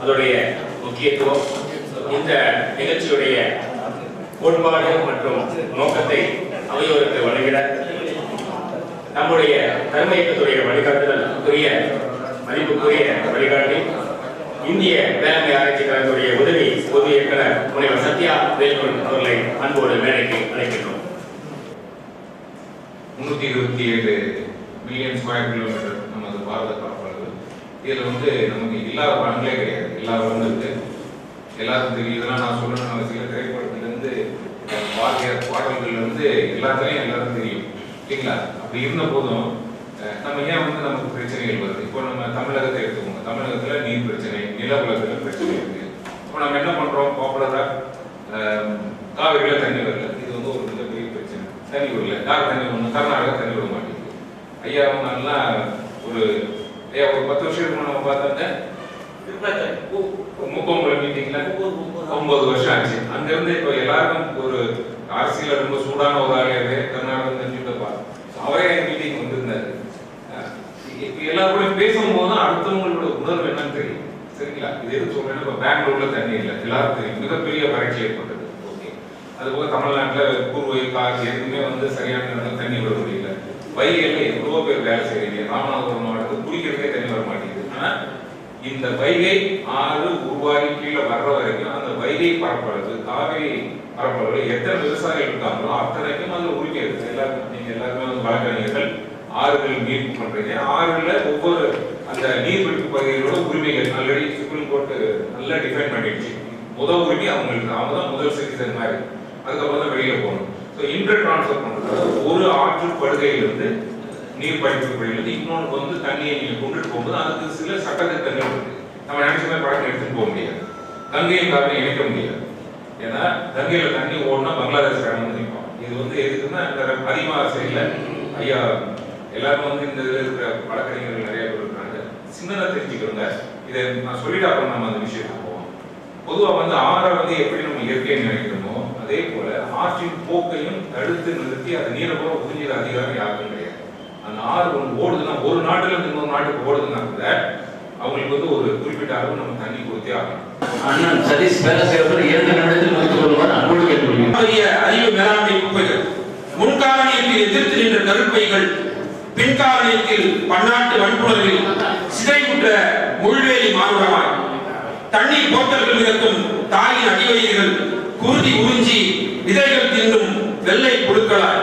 அதோடைய முக்கியத்துவம் இந்த நிகழ்ச்சியுடைய கோட்பாடு மற்றும் நோக்கத்தை அவையோருக்கு வழங்கிட நம்முடைய கர்ம இயக்கத்துடைய வழிகாட்டுதலுக்குரிய மதிப்புக்குரிய வழிகாட்டி இந்திய வேளாண்மை ஆராய்ச்சி கழகத்துடைய உதவி பொது இயக்குனர் முனைவர் சத்யா வேல்குடன் அவர்களை அன்போடு மேடைக்கு அழைக்கின்றோம். 327 மில்லியன் ஸ்கொயர் கிலோமீட்டர் நமது பாரத பரப்பளவு. இதில் நமக்கு இல்லாத வளங்களே கிடையாது. எல்லா வளங்களும் இருக்கு. எல்லாருக்கும் தெரியும். இதெல்லாம் நான் சொல்லணும்னு சில திரைப்படத்திலிருந்து பாடல்கள் எல்லாத்துலையும் எல்லாருக்கும் தெரியும் இல்லைங்களா? அப்படி இருந்த போதும் நம்ம ஏன் நமக்கு பிரச்சனைகள் வருது? இப்போ நம்ம தமிழகத்தை எடுத்துக்கோங்க. தமிழகத்தில் நீர் பிரச்சனை, நிலவளத்தில் பிரச்சனை இருக்கு. இப்போ நம்ம என்ன பண்றோம்? பாப்புலரா காவிரியில தண்ணி வரல. இது ஒரு மிகப்பெரிய பிரச்சனை. தண்ணி வரல. யார் தண்ணி வரணும்? கர்நாடகா தண்ணி விட மாட்டேங்குது. ஐயா நல்லா ஒரு 10 வருஷத்துக்கு நம்ம பார்த்தாங்க முப்பொங்கல மீட்டிங்ல 9 வருஷம் ஆச்சு. அங்கிருந்து இப்போ எல்லாருக்கும் ஒரு அரசியல ரொம்ப சூடான ஒரு ஆளையாவே கர்நாடகம் தெரிஞ்சுட்டப்பா அவரே மீட்டிங் வந்திருந்தாரு. இப்போ எல்லாரும் பேசும்போது அடுத்தவங்களோட உணர்வு என்னன்னு தெரியும். சரிங்களா? இது எது சொல்றேன்னா இப்போ பெங்களூர்ல தண்ணி இல்லை, எல்லாரும் தெரியும். மிகப்பெரிய வறட்சி ஏற்பட்டது. ஓகே, அதுபோக தமிழ்நாட்டில் கூர்வை காற்று எதுவுமே சரியான தண்ணி விட முடியல. வைகையில எவ்வளவோ பேர் வேலை செய்யறீங்க. ராமநாதபுரம் மாவட்டத்துக்கு குடிக்கிறதுக்கே தண்ணி வர மாட்டேங்குது. ஆனா இந்த வைகை ஆறு உருவாகி கீழே வர்ற வரைக்கும் அந்த வைகை பரப்பளவு, காவிரி பரப்பளவு எத்தனை விவசாயிகள் இருக்காங்களோ அத்தனைக்கும் அதுல உரிமை இருக்கு. எல்லாருக்கும் நீங்க எல்லாருமே வழக்கறிஞர்கள் ஆறுகள் மீட்பு பண்றீங்க. ஆறுல ஒவ்வொரு அந்த நீர்பிடிப்பு பகுதிகளோட உரிமைகள் ஆல்ரெடி சுப்ரீம் கோர்ட் நல்லா டிஃபைன் பண்ணிடுச்சு. முதல் உரிமை அவங்களுக்கு, அவங்க தான் முதல் சிட்டிசன் மாதிரி. அதுக்கப்புறம் தான் வெளியில போகணும். ஸோ இன்டர் டிரான்ஸ்ஃபர் பண்றது ஒரு ஆற்று படுகையிலிருந்து நீர் படிப்பு பகுதியிலிருந்து இன்னொன்று தண்ணியை நீங்க கொண்டுட்டு போகும்போது அதுக்கு சில சட்டத்திட்டங்கள் இருக்கு. நம்ம நினைச்ச மாதிரி பழக்கம் எடுத்துட்டு போக முடியாது. கங்கையும் காவிரி இணைக்க முடியாது. ஏன்னா கங்கையில தண்ணி ஓடனா பங்களாதேஷ் கடந்து நிற்கும். இது எதுக்குன்னா அதிகமாக செய்யல. ஐயா எல்லாரும் இந்த இதில் இருக்கிற வழக்கறிஞர்கள் நிறைய பேர் இருக்கிறாங்க. சின்னதாக தெரிஞ்சுக்கிறோங்க. இதை நான் சொல்லிட்டு அப்புறம் நம்ம அந்த விஷயத்துக்கு போவோம். பொதுவாக ஆறை எப்படி நம்ம இயற்கையை நினைக்கிறோமோ அதே போல ஆற்றின் போக்கையும் தடுத்து நிறுத்தி அதை நீரை கூட உறிஞ்சிற அதிகாரம் யாருக்கும் கிடையாது. அந்த ஆறு ஓடுதுன்னா ஒரு நாட்டுல இருந்து இன்னொரு நாட்டுக்கு ஓடுதுன்னா கூட அவங்களுக்கு ஒரு குறிப்பிட்ட அளவு நம்ம தண்ணி கொடுத்தே ஆகணும். அண்ணன் சதீஷ் பேராசிரியர் 2 நிமிடத்தில் முடித்துக் கொள்வார். அன்போடு கேட்டுக்கொள்கிறேன். அறிவு மேலாண்மை குப்பைகள், முன்காரணியத்தில் எதிர்த்து நின்ற கருப்பைகள், பின்காரணியத்தில் பன்னாட்டு வன்புணர்வில் சிதைவுற்ற முள்வேலி மானுடமாய், தண்ணீர் போத்தல்கள் இருக்கும் தாயின் அடிவயிறுகள், குருதி உறிஞ்சி விதைகள் தின்னும் வெள்ளை புழுக்களாய்